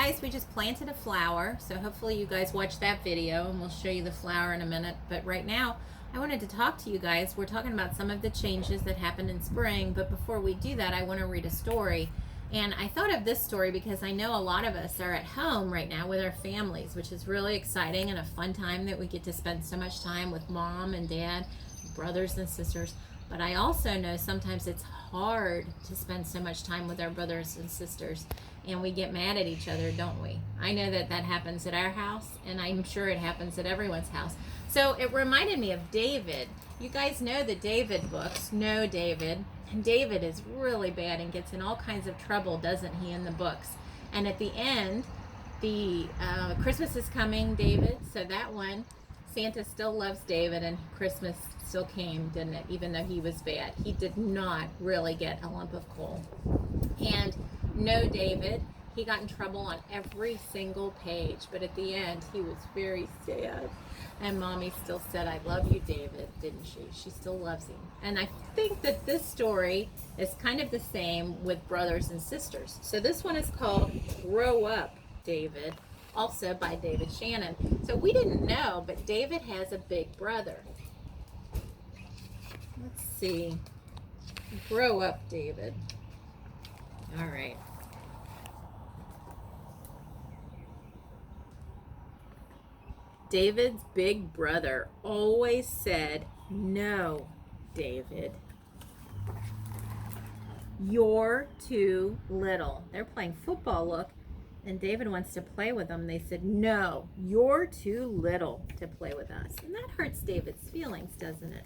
guys, we just planted a flower, so hopefully you guys watch that video and we'll show you the flower in a minute. But right now, I wanted to talk to you guys. We're talking about some of the changes that happened in spring, but before we do that, I want to read a story. And I thought of this story because I know a lot of us are at home right now with our families, which is really exciting and a fun time that we get to spend so much time with mom and dad, brothers and sisters. But I also know sometimes it's hard to spend so much time with our brothers and sisters, and we get mad at each other, don't we? I know that that happens at our house, and I'm sure it happens at everyone's house. So it reminded me of David. You guys know the David books, Know David. And David is really bad and gets in all kinds of trouble, doesn't he, in the books? And at the end, the Christmas is coming, David. So that one, Santa still loves David, and Christmas still came, didn't it? Even though he was bad. He did not really get a lump of coal. And Know David, he got in trouble on every single page. But at the end, he was very sad. And Mommy still said, I love you, David, didn't she? She still loves him. And I think that this story is kind of the same with brothers and sisters. So this one is called Grow Up, David, also by David Shannon. So we didn't know, but David has a big brother. Let's see. Grow Up, David. All right. David's big brother always said, no, David. You're too little. They're playing football, look, and David wants to play with them. They said, no, you're too little to play with us. And that hurts David's feelings, doesn't it?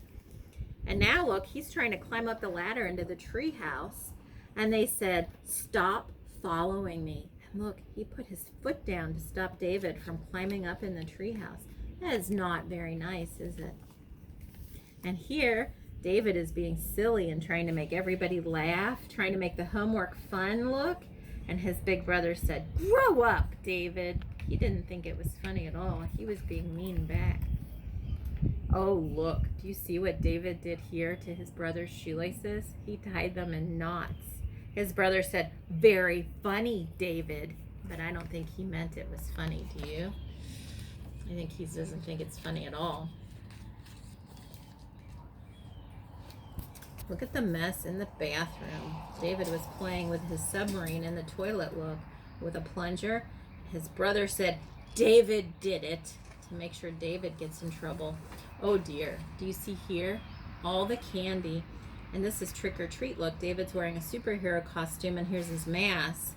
And now, look, he's trying to climb up the ladder into the tree house, and they said, stop following me. Look, he put his foot down to stop David from climbing up in the treehouse. That is not very nice, is it? And here, David is being silly and trying to make everybody laugh, trying to make the homework fun, look. And his big brother said, grow up, David. He didn't think it was funny at all. He was being mean back. Oh, look, do you see what David did here to his brother's shoelaces? He tied them in knots. His brother said, very funny, David. But I don't think he meant it was funny, do you? I think he doesn't think it's funny at all. Look at the mess in the bathroom. David was playing with his submarine in the toilet, look, with a plunger. His brother said, David did it, to make sure David gets in trouble. Oh dear, do you see here? All the candy. And this is trick or treat. Look, David's wearing a superhero costume, and here's his mask.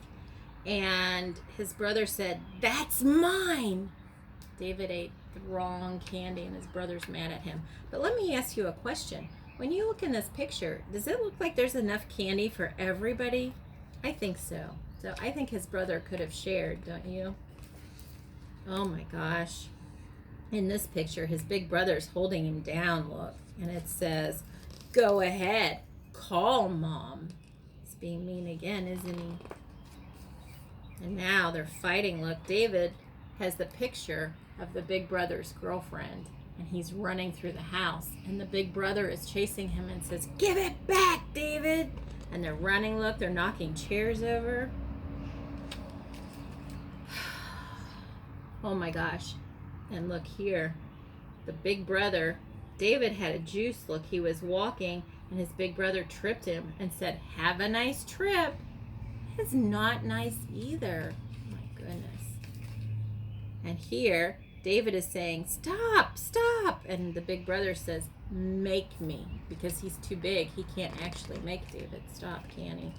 And his brother said, that's mine. David ate the wrong candy, and his brother's mad at him. But let me ask you a question. When you look in this picture, does it look like there's enough candy for everybody? I think so. So I think his brother could have shared, don't you? Oh my gosh. In this picture, his big brother's holding him down, look. And it says, go ahead, call Mom. He's being mean again, isn't he? And now they're fighting. Look, David has the picture of the big brother's girlfriend, and he's running through the house. And the big brother is chasing him and says, give it back, David. And they're running, look, they're knocking chairs over. Oh my gosh. And look here, the big brother, David had a juice, look, he was walking, and his big brother tripped him and said, have a nice trip. It's not nice either. Oh my goodness. And here, David is saying, stop, stop. And the big brother says, make me, because he's too big. He can't actually make David stop, can he?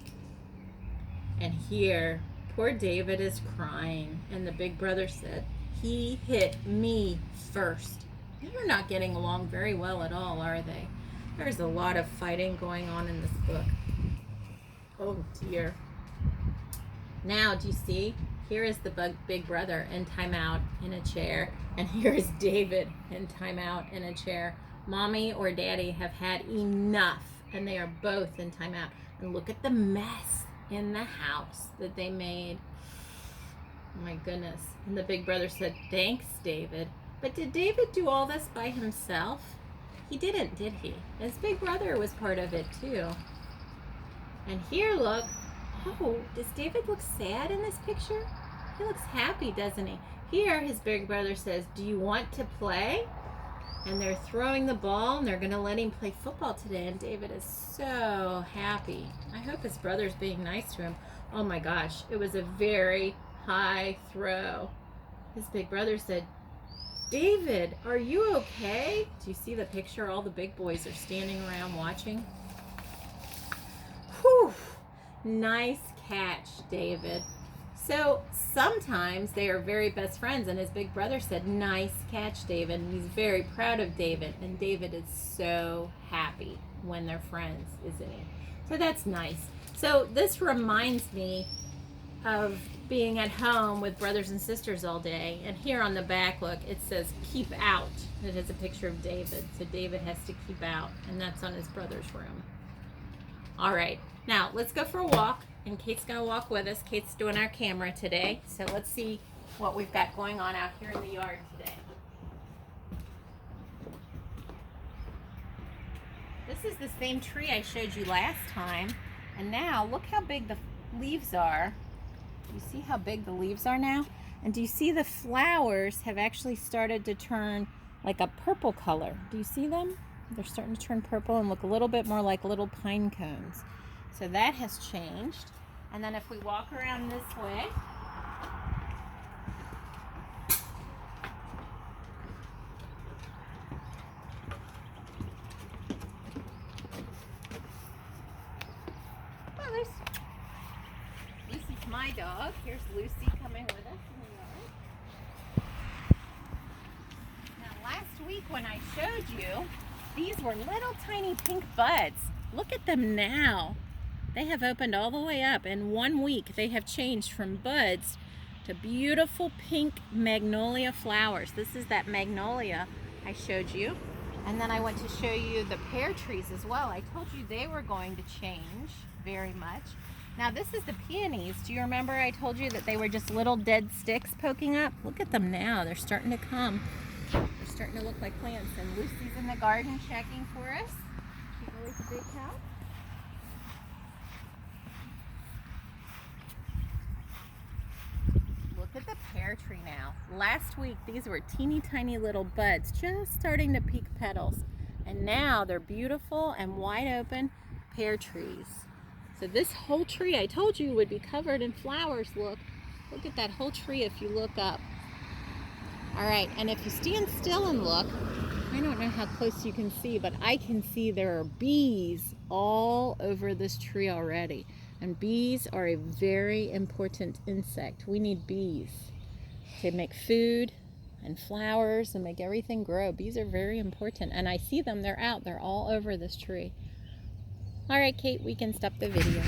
And here, poor David is crying. And the big brother said, he hit me first. They're not getting along very well at all, are they? There's a lot of fighting going on in this book. Oh dear. Now, do you see? Here is the big brother in timeout in a chair, and here is David in timeout in a chair. Mommy or Daddy have had enough, and they are both in timeout. And look at the mess in the house that they made. Oh my goodness. And the big brother said, thanks, David. But did David do all this by himself? He didn't, did he? His big brother was part of it too. And here, look. Oh, does David look sad in this picture? He looks happy, doesn't he? Here, his big brother says, do you want to play? And they're throwing the ball, and they're going to let him play football today. And David is so happy. I hope his brother's being nice to him. Oh my gosh, it was a very high throw. His big brother said, David, are you okay? Do you see the picture? All the big boys are standing around watching. Whew. Nice catch, David. So sometimes they are very best friends, and his big brother said, nice catch, David. And he's very proud of David, and David is so happy when they're friends, isn't he? So that's nice. So this reminds me of being at home with brothers and sisters all day. And here on the back, look, it says keep out. It has a picture of David. So David has to keep out, and that's on his brother's room. All right, now let's go for a walk. And Kate's gonna walk with us. Kate's doing our camera today. So let's see what we've got going on out here in the yard today. This is the same tree I showed you last time. And now look how big the leaves are. Do you see how big the leaves are now? And do you see the flowers have actually started to turn like a purple color? Do you see them? They're starting to turn purple and look a little bit more like little pine cones. So that has changed. And then if we walk around this way, well, Lucy's my dog. Here's Lucy coming with us in the yard. Now last week when I showed you, these were little tiny pink buds. Look at them now. They have opened all the way up. In 1 week, they have changed from buds to beautiful pink magnolia flowers. This is that magnolia I showed you. And then I went to show you the pear trees as well. I told you they were going to change very much. Now this is the peonies. Do you remember I told you that they were just little dead sticks poking up? Look at them now. They're starting to come. They're starting to look like plants. And Lucy's in the garden checking for us. She's always a big cow. Look at the pear tree now. Last week, these were teeny tiny little buds, just starting to peek petals. And now they're beautiful and wide open pear trees. So this whole tree, I told you, would be covered in flowers. Look at that whole tree if you look up. All right, and if you stand still and look, I don't know how close you can see, but I can see there are bees all over this tree already. And bees are a very important insect. We need bees to make food and flowers and make everything grow. Bees are very important. And I see them, they're out, they're all over this tree. All right, Kate, we can stop the video.